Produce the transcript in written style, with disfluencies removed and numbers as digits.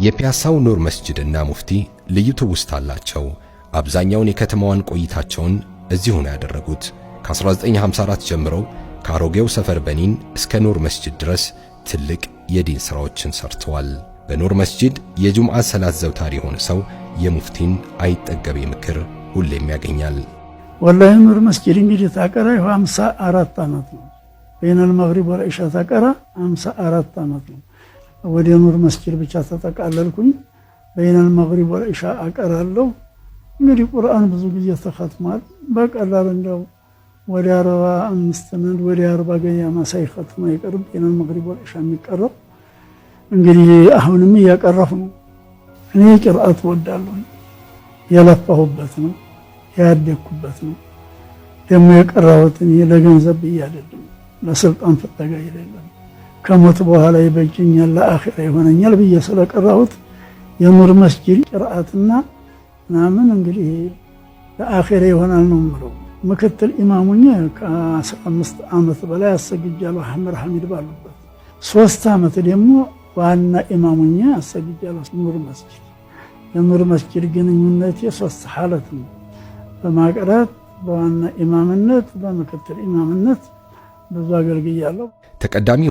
የፒያሳው ኑር መስጂድና ሙፍቲ ልዩ ትውስታ አላቸው። አብዛኛውን የከተማዋን ቆይታቸውን እዚሁ ነው ያደረጉት። ከ1954 ጀምሮ ከአሮጌው ሰፈር በኒን እስከ ኑር መስጂድ ድረስ ትልቅ የዲን ሥራዎችን ሰርተዋል። በኑር መስጂድ የጁምዓ ሰላት ዘውታሪ የሆነ ሰው የሙፍቲን አይጠገብ ምክር ሁሌም ያገኛል። ወላሂ ኑር መስጂድ እንግዲህ ታቀራ 54 ዓመት ነው። በይነል መግሪብ ወልኢሻ ታቀራ 54 ዓመት ነው። ወደ ኑር መስጂድ ብቻ ተጠቃለልኩኝ። በይነል መግሪብ ወልኢሻ አቀራለሁ። እንግዲህ ቁርአን ብዙ ጊዜ ተختሟል። በቀላል እንደው ወደ 45 ነን ወደ 40 ገያማ ሳይختም አይቀርም በይነል መግሪብ ወልኢሻ የሚቀረው። እንግዲህ አሁንም እያቀረፉ ነው። እኔ ቂርአት ወዳለሁ የለፋሁበት ነው ያደኩበት ነው። ደግሞ የቀራሁት እኔ ለገንዘብ አይደለም ለስልጣን ፍለጋ አይደለም። ከሞት በኋላ ይበጅኛል ለአኺራ ይሆነኛል ብዬ ስለቀራሁት የኑር መስጂድ ቂርአትና ምናምን እንግዲህ ለአኺራ ይሆናል ነው የምለው። ምክትል ኢማሙኛ ከ15 ዓመት በላይ አሰግጃለሁ አህመድ ሐሚድ ባሉበት። 3 ዓመት ደግሞ ዋና ኢማሙኛ አሰግጃለሁ ኑር መስጂድ። የኑር መስጂድ ግንኙነቴ 3 ሐለት ነው። በማቅራት በዋና ኢማምነት በምክትል ኢማምነት ብዙ አገልግያለሁ። ተቀዳሚ